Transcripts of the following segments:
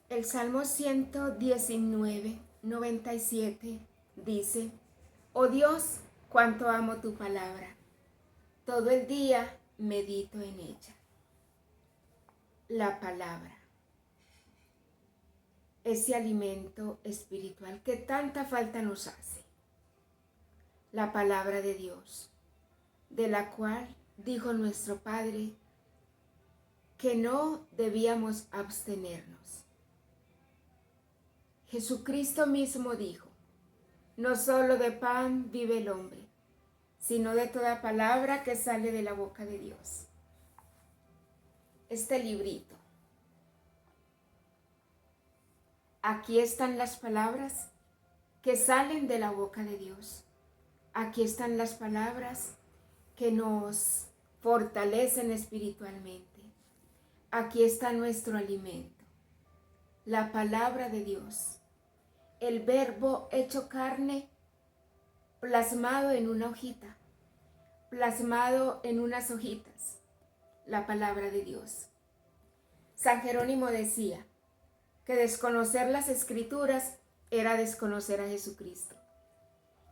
El Salmo 119, 97 dice: Oh Dios, cuánto amo tu palabra. Todo el día medito en ella. La palabra, ese alimento espiritual que tanta falta nos hace. La palabra de Dios, de la cual dijo nuestro Padre que no debíamos abstenernos. Jesucristo mismo dijo: no solo de pan vive el hombre, sino de toda palabra que sale de la boca de Dios. Este librito, aquí están las palabras que salen de la boca de Dios. Aquí están las palabras que nos fortalecen espiritualmente. Aquí está nuestro alimento, la palabra de Dios, el verbo hecho carne, plasmado en una hojita, plasmado en unas hojitas, la palabra de Dios. San Jerónimo decía que desconocer las Escrituras era desconocer a Jesucristo.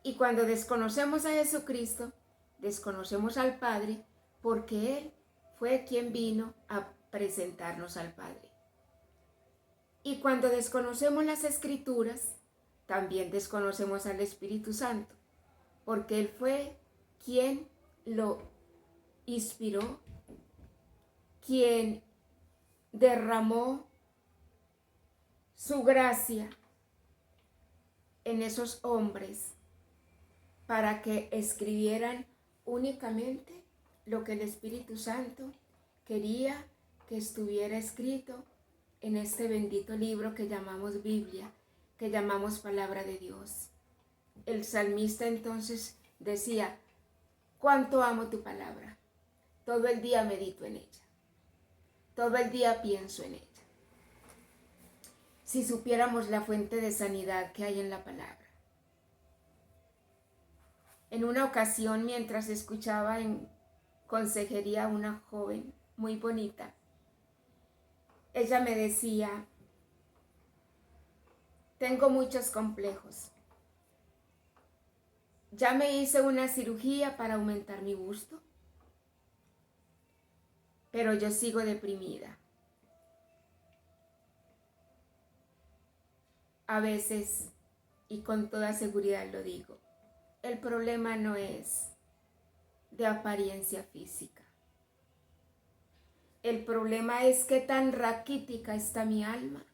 Y cuando desconocemos a Jesucristo, desconocemos al Padre, porque Él fue quien vino a presentarnos al Padre. Y cuando desconocemos las Escrituras, también desconocemos al Espíritu Santo, porque Él fue quien lo inspiró, quien derramó su gracia en esos hombres para que escribieran únicamente lo que el Espíritu Santo quería que estuviera escrito en este bendito libro que llamamos Biblia, que llamamos Palabra de Dios. El salmista entonces decía: cuánto amo tu palabra, todo el día medito en ella, todo el día pienso en ella. Si supiéramos la fuente de sanidad que hay en la palabra. En una ocasión, mientras escuchaba en consejería a una joven muy bonita, ella me decía: tengo muchos complejos. Ya me hice una cirugía para aumentar mi busto, pero yo sigo deprimida. A veces, y con toda seguridad lo digo, el problema no es de apariencia física. El problema es qué tan raquítica está mi alma,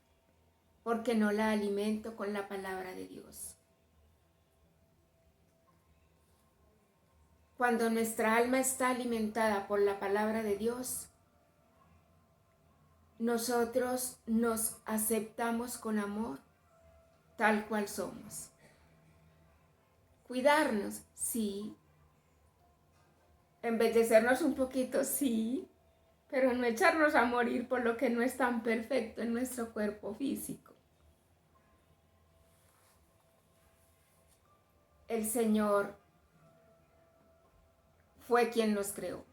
porque no la alimento con la palabra de Dios. Cuando nuestra alma está alimentada por la palabra de Dios, nosotros nos aceptamos con amor, tal cual somos. Cuidarnos, sí. Embellecernos un poquito, sí. Pero no echarnos a morir por lo que no es tan perfecto en nuestro cuerpo físico. El Señor fue quien nos creó.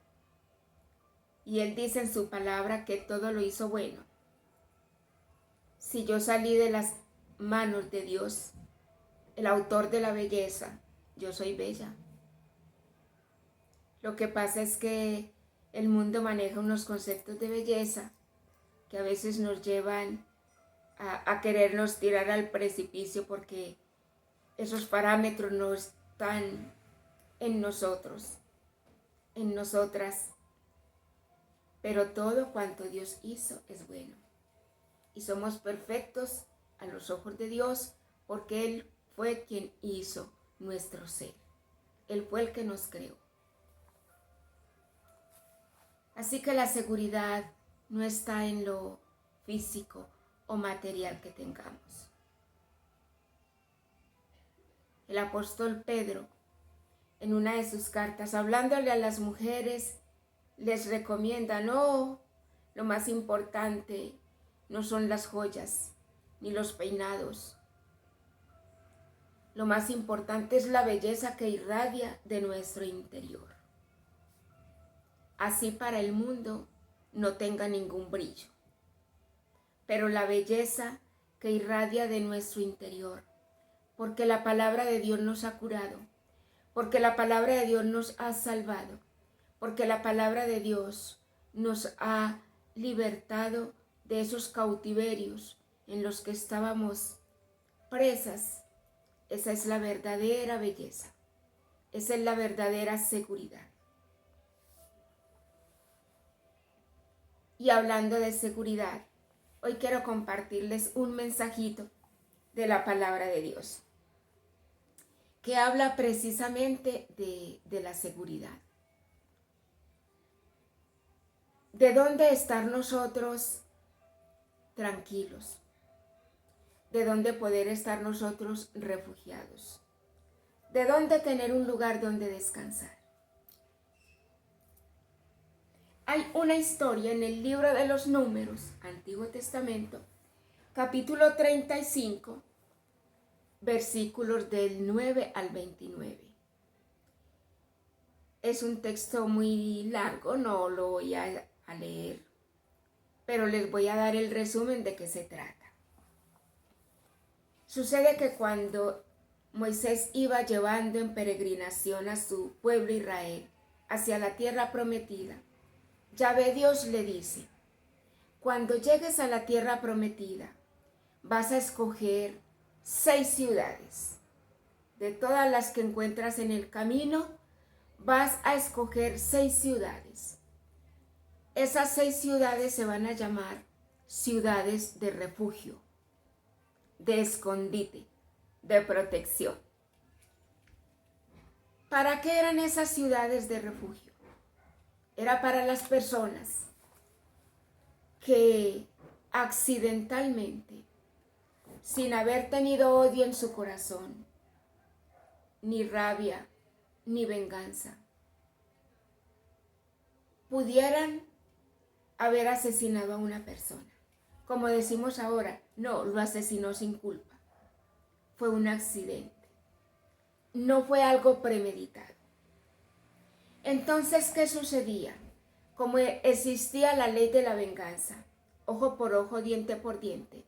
Y Él dice en su palabra que todo lo hizo bueno. Si yo salí de las manos de Dios, el autor de la belleza, yo soy bella. Lo que pasa es que el mundo maneja unos conceptos de belleza que a veces nos llevan a querernos tirar al precipicio porque esos parámetros no están en nosotros, en nosotras. Pero todo cuanto Dios hizo es bueno. Y somos perfectos a los ojos de Dios porque Él fue quien hizo nuestro ser. Él fue el que nos creó. Así que la seguridad no está en lo físico o material que tengamos. El apóstol Pedro, en una de sus cartas, hablándole a las mujeres, les recomienda: no, lo más importante no son las joyas ni los peinados. Lo más importante es la belleza que irradia de nuestro interior. Así para el mundo no tenga ningún brillo. pero la belleza que irradia de nuestro interior, porque la palabra de Dios nos ha curado, porque la palabra de Dios nos ha salvado, porque la palabra de Dios nos ha libertado de esos cautiverios en los que estábamos presas. Esa es la verdadera belleza, esa es la verdadera seguridad. Y hablando de seguridad, hoy quiero compartirles un mensajito de la palabra de Dios, que habla precisamente de la seguridad. ¿De dónde estar nosotros tranquilos? ¿De dónde poder estar nosotros refugiados? ¿De dónde tener un lugar donde descansar? Hay una historia en el libro de los Números, Antiguo Testamento, capítulo 35, versículos del 9 al 29. Es un texto muy largo, no lo voy a leer, pero les voy a dar el resumen de qué se trata. Sucede que cuando Moisés iba llevando en peregrinación a su pueblo Israel hacia la tierra prometida, Yahvé Dios le dice: cuando llegues a la tierra prometida, vas a escoger 6 ciudades. De todas las que encuentras en el camino, vas a escoger 6 ciudades. Esas 6 ciudades se van a llamar ciudades de refugio, de escondite, de protección. ¿Para qué eran esas ciudades de refugio? Era para las personas que accidentalmente, sin haber tenido odio en su corazón, ni rabia, ni venganza, pudieran haber asesinado a una persona. Como decimos ahora, no, lo asesinó sin culpa. Fue un accidente. No fue algo premeditado. Entonces, ¿qué sucedía? Como existía la ley de la venganza, ojo por ojo, diente por diente,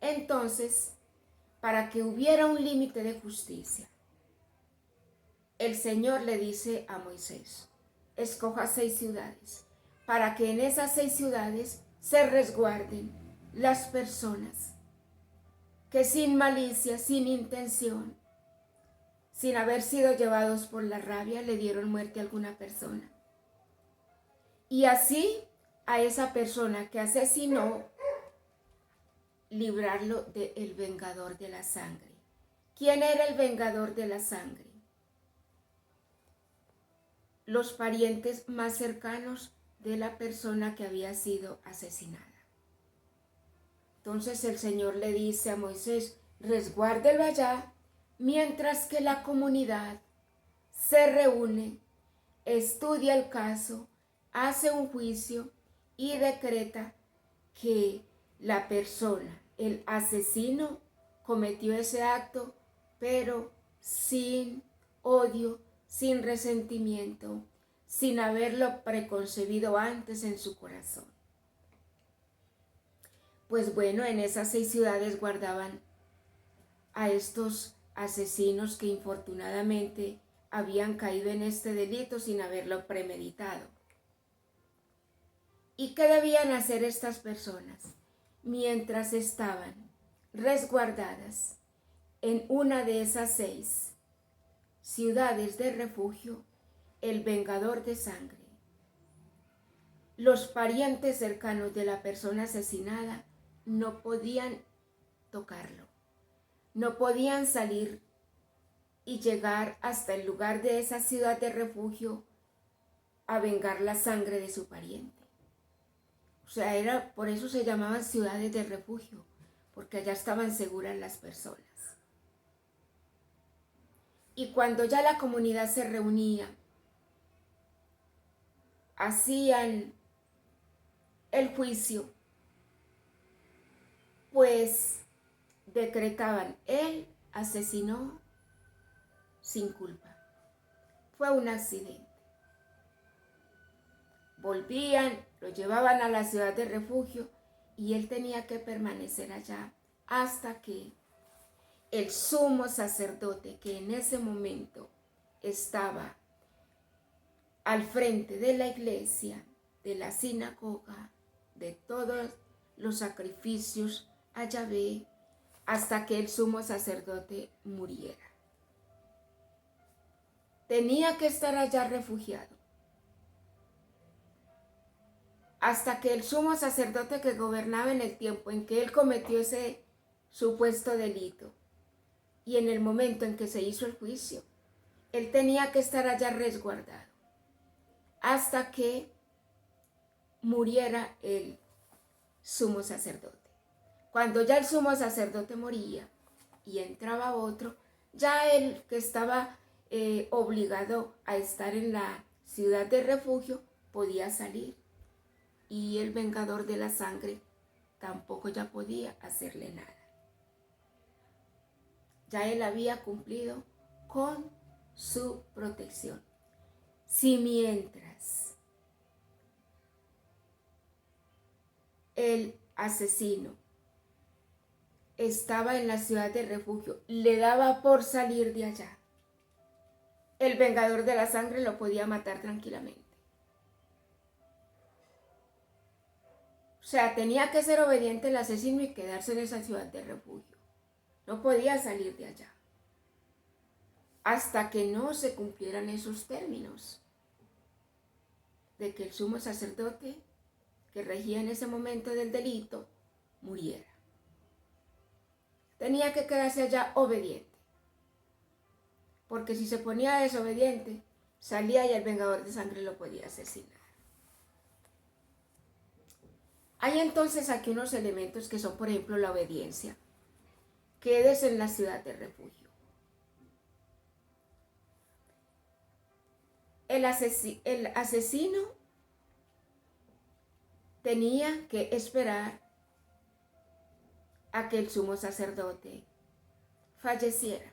entonces, para que hubiera un límite de justicia, el Señor le dice a Moisés: escoja 6 ciudades, para que en esas 6 ciudades se resguarden las personas que sin malicia, sin intención, sin haber sido llevados por la rabia, le dieron muerte a alguna persona. Y así a esa persona que asesinó, librarlo del vengador de la sangre. ¿Quién era el vengador de la sangre? Los parientes más cercanos de la persona que había sido asesinada. Entonces el Señor le dice a Moisés: resguárdelo allá, mientras que la comunidad se reúne, estudia el caso, hace un juicio y decreta que la persona, el asesino, cometió ese acto, pero sin odio, sin resentimiento, sin haberlo preconcebido antes en su corazón. Pues bueno, en esas 6 ciudades guardaban a estos asesinos que infortunadamente habían caído en este delito sin haberlo premeditado. ¿Y qué debían hacer estas personas? Mientras estaban resguardadas en una de esas 6 ciudades de refugio, el vengador de sangre, los parientes cercanos de la persona asesinada, no podían tocarlo, no podían salir y llegar hasta el lugar de esa ciudad de refugio a vengar la sangre de su pariente. O sea, por eso se llamaban ciudades de refugio, porque allá estaban seguras las personas. Y cuando ya la comunidad se reunía, hacían el juicio, pues decretaban: él asesinó sin culpa, fue un accidente. Volvían, lo llevaban a la ciudad de refugio y él tenía que permanecer allá hasta que el sumo sacerdote, que en ese momento estaba al frente de la iglesia, de la sinagoga, de todos los sacrificios a Yahvé, hasta que el sumo sacerdote muriera. Tenía que estar allá refugiado, hasta que el sumo sacerdote que gobernaba en el tiempo en que él cometió ese supuesto delito y en el momento en que se hizo el juicio, él tenía que estar allá resguardado hasta que muriera el sumo sacerdote. Cuando ya el sumo sacerdote moría y entraba otro, ya el que estaba obligado a estar en la ciudad de refugio podía salir, y el vengador de la sangre tampoco ya podía hacerle nada. Ya él había cumplido con su protección. Si mientras el asesino estaba en la ciudad de refugio, le daba por salir de allá, el vengador de la sangre lo podía matar tranquilamente. O sea, tenía que ser obediente el asesino y quedarse en esa ciudad de refugio. No podía salir de allá hasta que no se cumplieran esos términos de que el sumo sacerdote que regía en ese momento del delito muriera. Tenía que quedarse allá obediente, porque si se ponía desobediente, salía y el vengador de sangre lo podía asesinar. Hay entonces aquí unos elementos que son, por ejemplo, la obediencia. Quédese en la ciudad de refugio. El asesino tenía que esperar a que el sumo sacerdote falleciera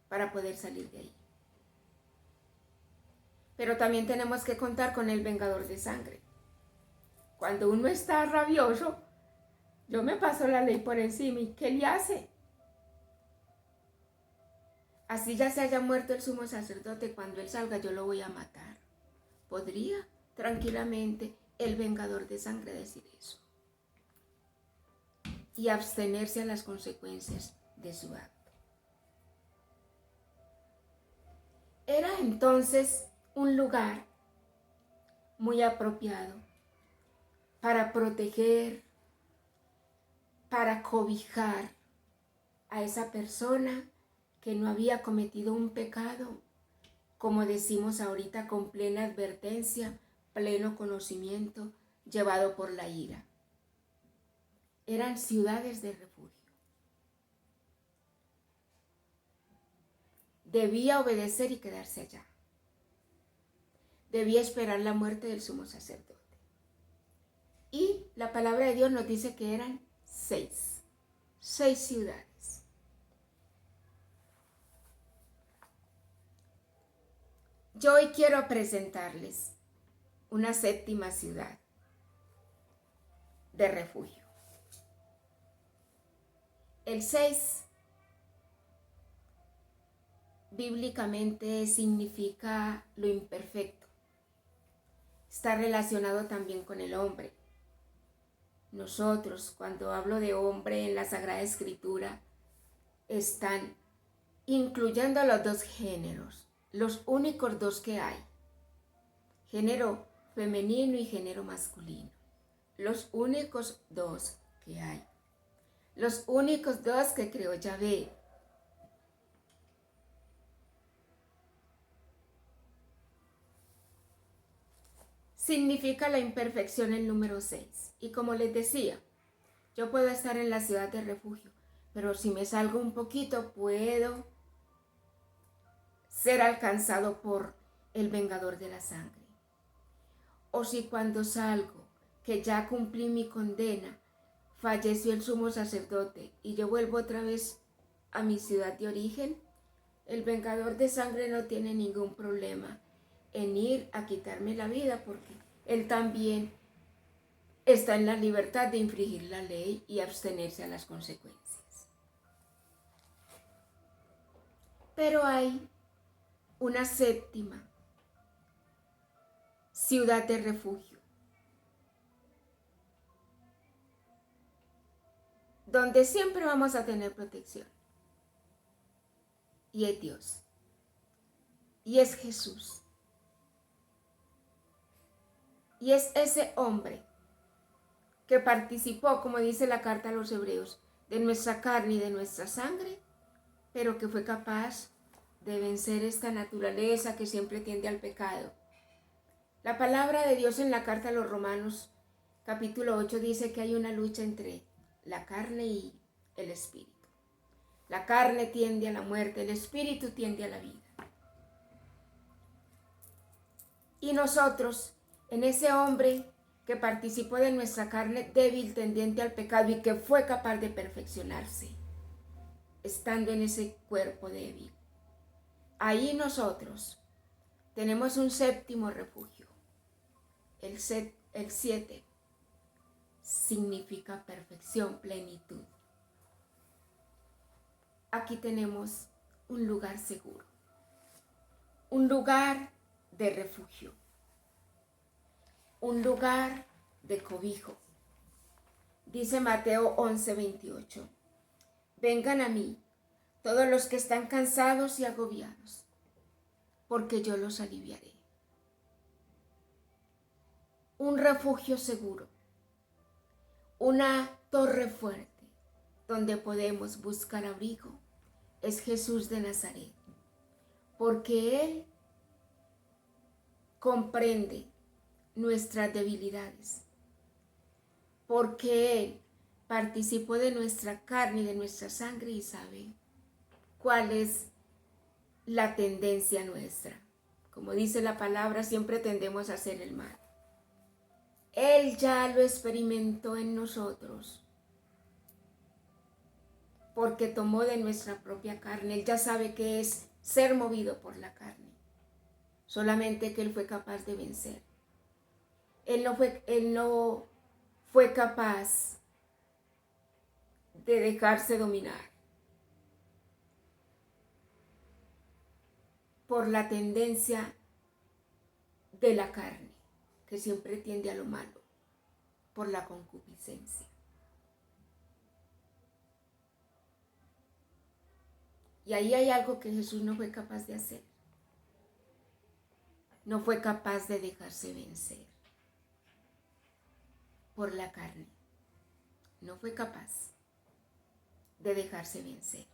para poder salir de ahí. Pero también tenemos que contar con el vengador de sangre. Cuando uno está rabioso, yo me paso la ley por encima, ¿y qué le hace? Así ya se haya muerto el sumo sacerdote, cuando él salga yo lo voy a matar. ¿Podría tranquilamente el vengador de sangre decir eso? Y abstenerse a las consecuencias de su acto. Era entonces un lugar muy apropiado para proteger, para cobijar a esa persona que no había cometido un pecado, como decimos ahorita, con plena advertencia, pleno conocimiento, llevado por la ira. Eran ciudades de refugio. Debía obedecer y quedarse allá. Debía esperar la muerte del sumo sacerdote. Y la palabra de Dios nos dice que eran 6 ciudades. Yo hoy quiero presentarles una 7ª ciudad de refugio. El 6 bíblicamente significa lo imperfecto. Está relacionado también con el hombre. Nosotros, cuando hablo de hombre en la Sagrada Escritura, están incluyendo los 2 géneros, los únicos 2 que hay, género femenino y género masculino, los únicos 2 que hay, los únicos 2 que creó Yahvé. Significa la imperfección el número 6. Y como les decía, yo puedo estar en la ciudad de refugio, pero si me salgo un poquito puedo ser alcanzado por el vengador de la sangre. O si cuando salgo, que ya cumplí mi condena, falleció el sumo sacerdote y yo vuelvo otra vez a mi ciudad de origen, el vengador de sangre no tiene ningún problema en ir a quitarme la vida, porque él también está en la libertad de infringir la ley y abstenerse a las consecuencias. Pero hay una séptima ciudad de refugio, donde siempre vamos a tener protección. Y es Dios. Y es Jesús. Y es ese hombre que participó, como dice la carta a los Hebreos, de nuestra carne y de nuestra sangre, pero que fue capaz de vencer esta naturaleza que siempre tiende al pecado. La palabra de Dios en la carta a los Romanos, capítulo 8, dice que hay una lucha entre la carne y el espíritu. La carne tiende a la muerte, el espíritu tiende a la vida. Y nosotros, en ese hombre que participó de nuestra carne débil, tendiente al pecado y que fue capaz de perfeccionarse, estando en ese cuerpo débil, ahí nosotros tenemos un séptimo refugio. El 7 significa perfección, plenitud. Aquí tenemos un lugar seguro, un lugar de refugio, un lugar de cobijo. Dice Mateo 11:28, vengan a mí todos los que están cansados y agobiados, porque yo los aliviaré. Un refugio seguro, una torre fuerte donde podemos buscar abrigo, es Jesús de Nazaret, porque Él comprende nuestras debilidades, porque Él participó de nuestra carne y de nuestra sangre y sabe cuál es la tendencia nuestra. Como dice la palabra, siempre tendemos a hacer el mal. Él ya lo experimentó en nosotros, porque tomó de nuestra propia carne. Él ya sabe qué es ser movido por la carne, solamente que Él fue capaz de vencer. Él no fue capaz de dejarse dominar por la tendencia de la carne, que siempre tiende a lo malo, por la concupiscencia. Y ahí hay algo que Jesús no fue capaz de hacer. No fue capaz de dejarse vencer por la carne. No fue capaz de dejarse vencer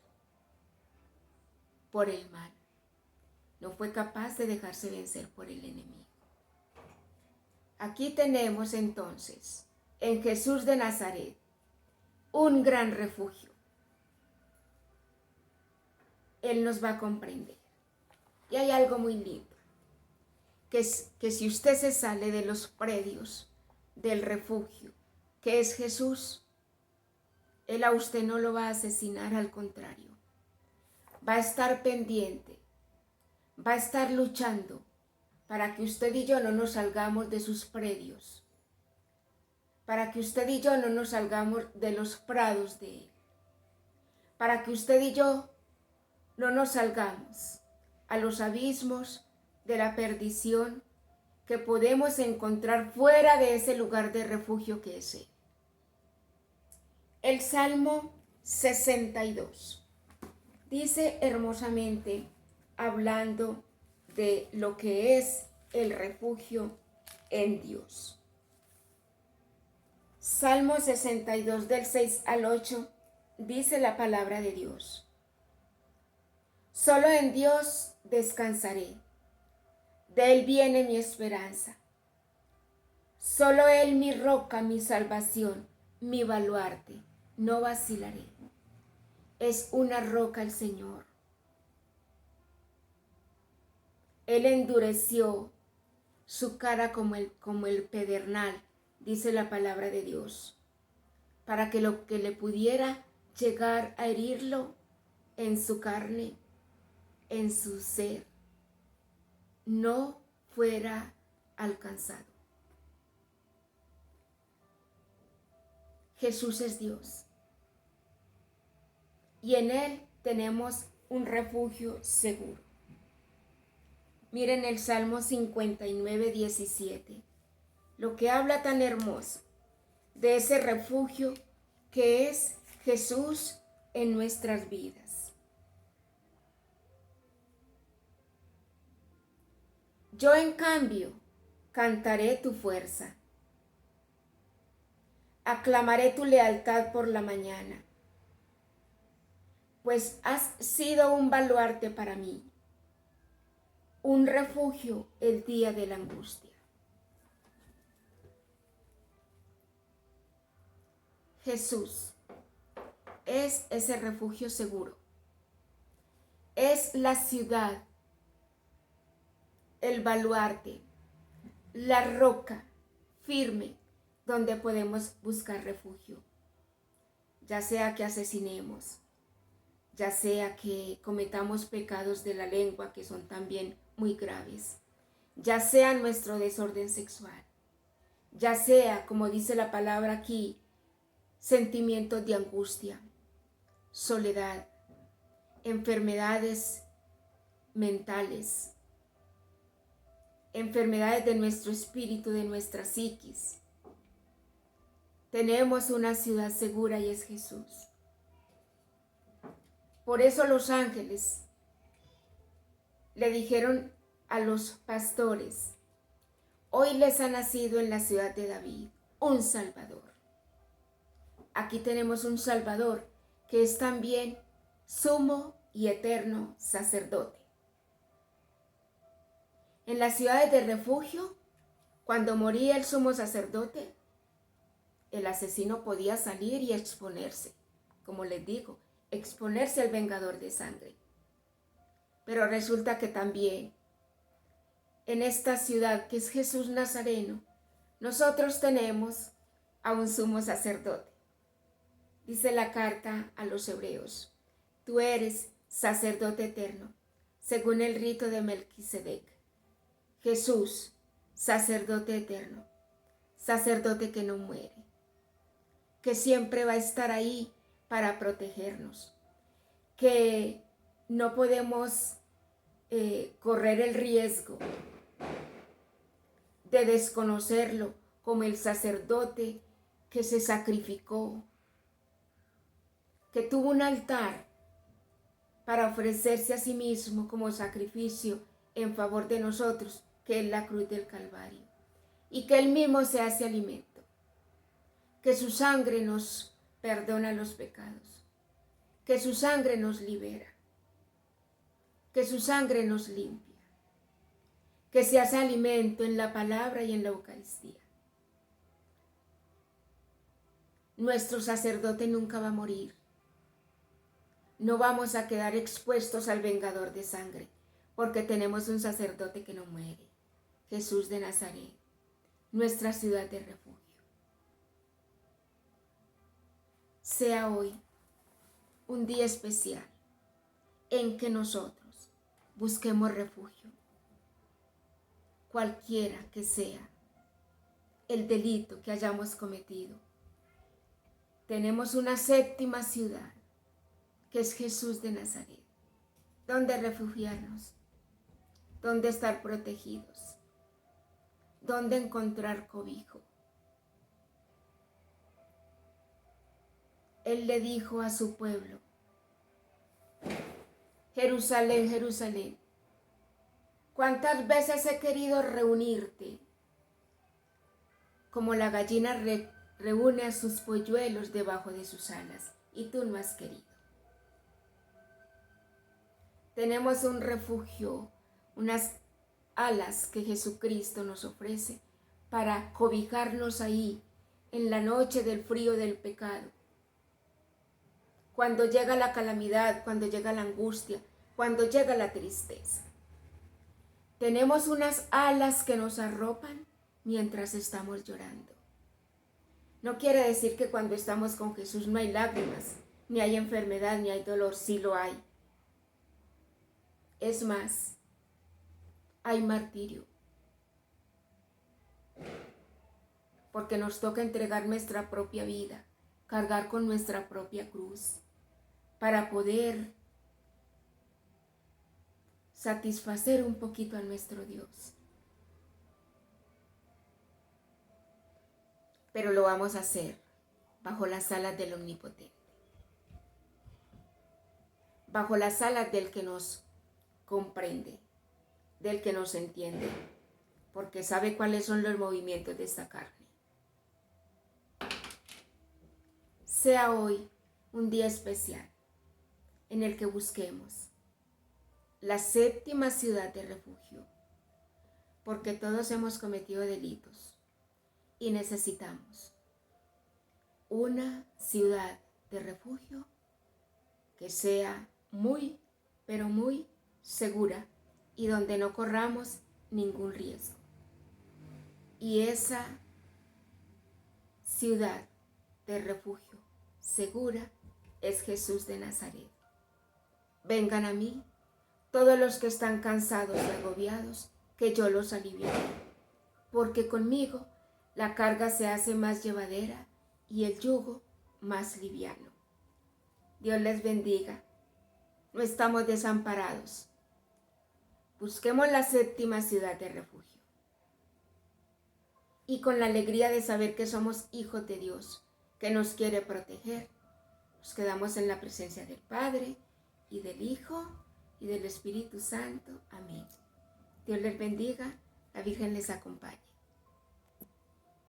por el mal. No fue capaz de dejarse vencer por el enemigo. Aquí tenemos entonces en Jesús de Nazaret un gran refugio. Él nos va a comprender. Y hay algo muy lindo, que si usted se sale de los predios del refugio, que es Jesús, Él a usted no lo va a asesinar, al contrario. Va a estar pendiente, va a estar luchando para que usted y yo no nos salgamos de sus predios, para que usted y yo no nos salgamos de los prados de Él, para que usted y yo no nos salgamos a los abismos de la perdición que podemos encontrar fuera de ese lugar de refugio que es Él. El Salmo 62 dice hermosamente, hablando de lo que es el refugio en Dios. Salmo 62 del 6 al 8 dice la palabra de Dios. Solo en Dios descansaré, de Él viene mi esperanza. Solo Él mi roca, mi salvación, mi baluarte, no vacilaré. Es una roca el Señor. Él endureció su cara como el pedernal, dice la palabra de Dios, para que lo que le pudiera llegar a herirlo en su carne, en su ser, no fuera alcanzado. Jesús es Dios. Y en Él tenemos un refugio seguro. Miren el Salmo 59, 17. Lo que habla tan hermoso de ese refugio que es Jesús en nuestras vidas. Yo en cambio cantaré tu fuerza. Aclamaré tu lealtad por la mañana, pues has sido un baluarte para mí, un refugio el día de la angustia. Jesús es ese refugio seguro. Es la ciudad, el baluarte, la roca firme donde podemos buscar refugio. Ya sea que asesinemos, ya sea que cometamos pecados de la lengua que son también muy graves, ya sea nuestro desorden sexual, ya sea, como dice la palabra aquí, sentimientos de angustia, soledad, enfermedades mentales, enfermedades de nuestro espíritu, de nuestra psiquis. Tenemos una ciudad segura y es Jesús. Por eso los ángeles le dijeron a los pastores, hoy les ha nacido en la ciudad de David un Salvador. Aquí tenemos un Salvador que es también sumo y eterno sacerdote. En las ciudades de refugio, cuando moría el sumo sacerdote, el asesino podía salir y exponerse, como les digo, exponerse al vengador de sangre. Pero resulta que también en esta ciudad que es Jesús Nazareno, nosotros tenemos a un sumo sacerdote. Dice la carta a los hebreos, tú eres sacerdote eterno, según el rito de Melquisedec. Jesús, sacerdote eterno, sacerdote que no muere, que siempre va a estar ahí para protegernos, que no podemos correr el riesgo de desconocerlo como el sacerdote que se sacrificó, que tuvo un altar para ofrecerse a sí mismo como sacrificio en favor de nosotros, que es la cruz del Calvario, y que Él mismo se hace alimento, que su sangre nos perdona los pecados, que su sangre nos libera, que su sangre nos limpia, que se hace alimento en la palabra y en la Eucaristía. Nuestro sacerdote nunca va a morir. No vamos a quedar expuestos al vengador de sangre, porque tenemos un sacerdote que no muere, Jesús de Nazaret, nuestra ciudad de refugio. Sea hoy un día especial en que nosotros busquemos refugio, cualquiera que sea el delito que hayamos cometido. Tenemos una séptima ciudad, que es Jesús de Nazaret, donde refugiarnos, donde estar protegidos, donde encontrar cobijo. Él le dijo a su pueblo, Jerusalén, Jerusalén, ¿cuántas veces he querido reunirte? Como la gallina reúne a sus polluelos debajo de sus alas, y tú no has querido. Tenemos un refugio, unas alas que Jesucristo nos ofrece para cobijarnos ahí en la noche del frío del pecado. Cuando llega la calamidad, cuando llega la angustia, cuando llega la tristeza. Tenemos unas alas que nos arropan mientras estamos llorando. No quiere decir que cuando estamos con Jesús no hay lágrimas, ni hay enfermedad, ni hay dolor, sí lo hay. Es más, hay martirio, porque nos toca entregar nuestra propia vida cargar con nuestra propia cruz para poder satisfacer un poquito a nuestro Dios. Pero lo vamos a hacer bajo las alas del Omnipotente, bajo las alas del que nos comprende, del que nos entiende, porque sabe cuáles son los movimientos de esta carne. Sea hoy un día especial en el que busquemos la séptima ciudad de refugio, porque todos hemos cometido delitos y necesitamos una ciudad de refugio que sea muy, pero muy segura y donde no corramos ningún riesgo. Y esa ciudad de refugio segura es Jesús de Nazaret. Vengan a mí todos los que están cansados y agobiados, que yo los aliviaré, porque conmigo la carga se hace más llevadera y el yugo más liviano. Dios les bendiga. No estamos desamparados. Busquemos la séptima ciudad de refugio. Y con la alegría de saber que somos hijos de Dios, que nos quiere proteger, nos quedamos en la presencia del Padre y del Hijo y del Espíritu Santo. Amén. Dios les bendiga. La Virgen les acompañe.